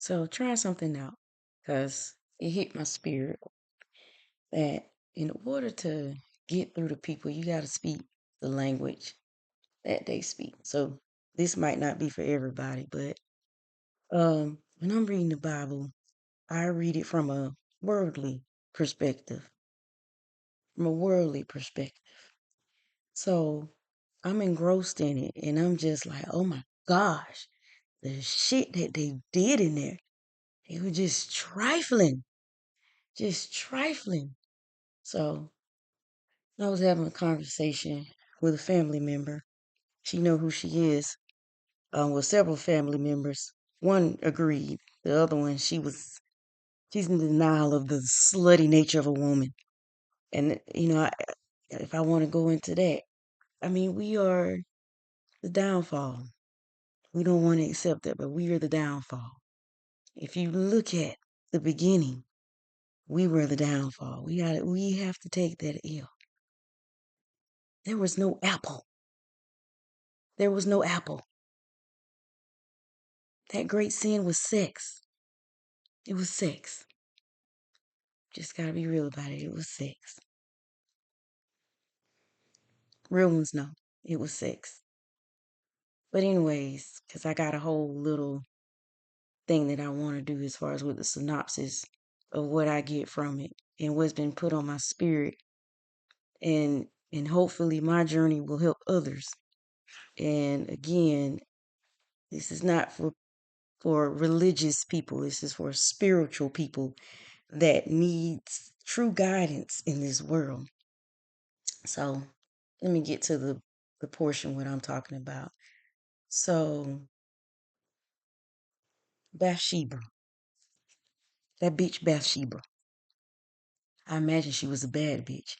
So try something out because it hit my spirit that in order to get through to people, you got to speak the language that they speak. So this might not be for everybody, but when I'm reading the Bible, I read it from a worldly perspective, from a worldly perspective. So I'm engrossed in it and I'm just like, oh my gosh, the shit that they did in there. It was just trifling. So I was having a conversation with a family member. She know who she is. With several family members. One agreed. The other one, she's in denial of the slutty nature of a woman. And if I want to go into that, I mean, we are the downfall. We don't want to accept that, but we are the downfall. If you look at the beginning, we were the downfall. We have to take that ill. There was no apple. There was no apple. That great sin was sex. It was sex. Just gotta be real about it. It was sex. Real ones know it was sex. But anyways, because I got a whole little thing that I want to do as far as with the synopsis of what I get from it and what's been put on my spirit, and hopefully my journey will help others. And again, this is not for religious people. This is for spiritual people that needs true guidance in this world. So let me get to the portion what I'm talking about. So Bathsheba, that bitch Bathsheba. I imagine she was a bad bitch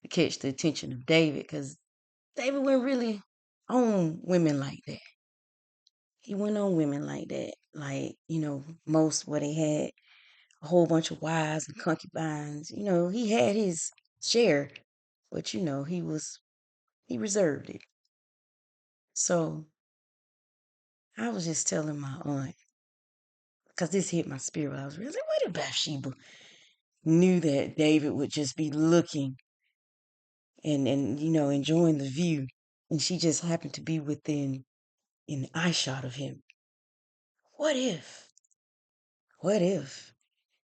to catch the attention of David because David wasn't really on women like that. He went on women like that. Like, most where they had a whole bunch of wives and concubines. He had his share, but he reserved it. So I was just telling my aunt, because this hit my spirit. I was really like, what if Bathsheba knew that David would just be looking and enjoying the view, and she just happened to be within an eye shot of him? What if? What if?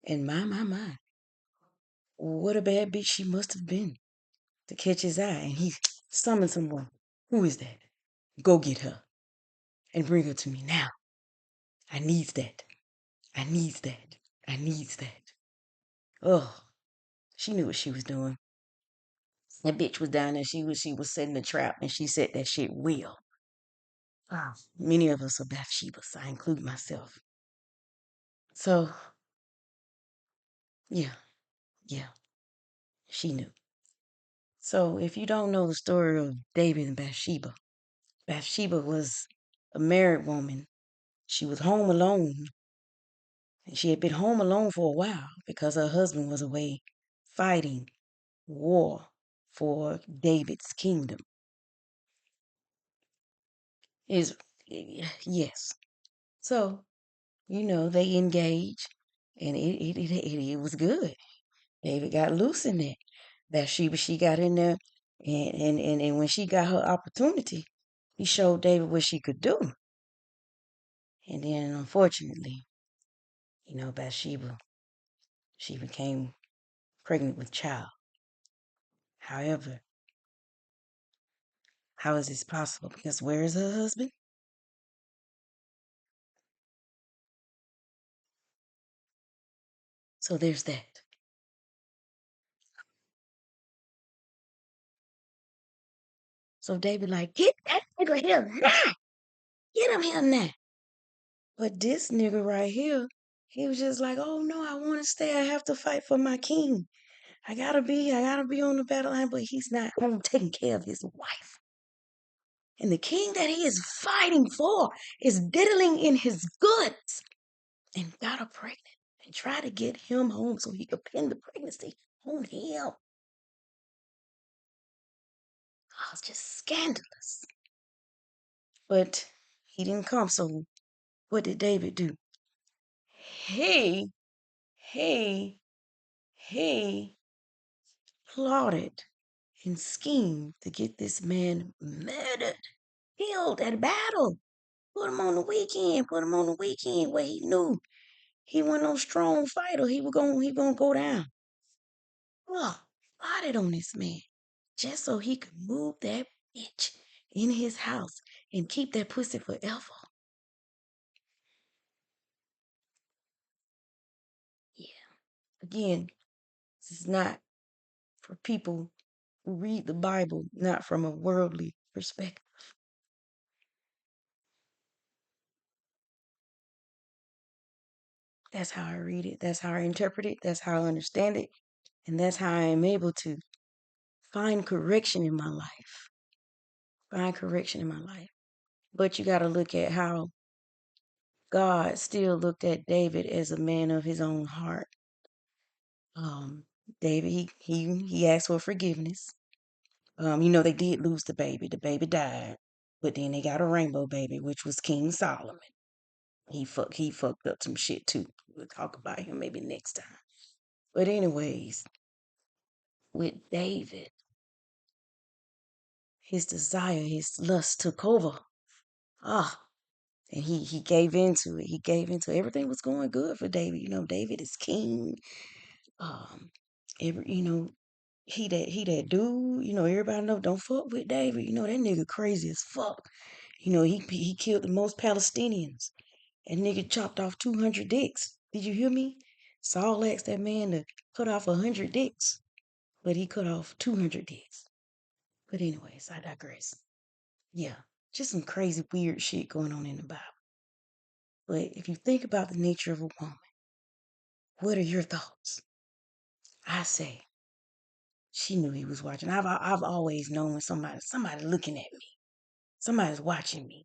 And my, what a bad bitch she must have been to catch his eye, and he summoned someone. Who is that? Go get her and bring her to me now. I needs that. I needs that. I needs that. Oh, she knew what she was doing. That bitch was down there. She was setting the trap, and she set that shit well. Ah, many of us are Bathshebas. I include myself. So yeah, yeah, she knew. So if you don't know the story of David and Bathsheba, Bathsheba was a married woman. She was home alone, and she had been home alone for a while because her husband was away fighting war for David's kingdom. Is yes. So they engaged, and it was good. David got loose in that. Bathsheba, she got in there, and when she got her opportunity, he showed David what she could do. And then, unfortunately, Bathsheba, she became pregnant with child. However, how is this possible? Because where is her husband? So there's that. So David like, get that nigga here now. Get him here now. But this nigga right here, he was just like, oh no, I want to stay. I have to fight for my king. I gotta be on the battle line, but he's not home taking care of his wife. And the king that he is fighting for is diddling in his goods and got her pregnant and try to get him home so he could pin the pregnancy on him. Oh, it's just scandalous. But he didn't come, so what did David do? he, he, he plotted and schemed to get this man murdered, killed at a battle. Put him on the weekend. Put him on the weekend where he knew he wasn't no strong fighter. He gonna go down. Look, plotted on this man just so he could move that bitch in his house and keep that pussy forever. Yeah. Again, this is not for people who read the Bible not from a worldly perspective. That's how I read it. That's how I interpret it. That's how I understand it. And that's how I am able to find correction in my life. Find correction in my life. But you got to look at how God still looked at David as a man of his own heart. Um, David, he asked for forgiveness. They did lose the baby. The baby died, but then they got a rainbow baby, which was King Solomon. He fucked up some shit too. We'll talk about him maybe next time. But anyways, with David, his desire, his lust took over. Ah, and he gave into it. He gave into it. Everything was going good for David. David is king. Um, every he that dude. Everybody know don't fuck with David. That nigga crazy as fuck. He killed the most Palestinians. And nigga chopped off 200 dicks. Did you hear me? Saul asked that man to cut off 100 dicks, but he cut off 200 dicks. But anyways, I digress. Yeah, just some crazy weird shit going on in the Bible. But if you think about the nature of a woman, what are your thoughts? I say she knew he was watching. I've always known when somebody looking at me, somebody's watching me.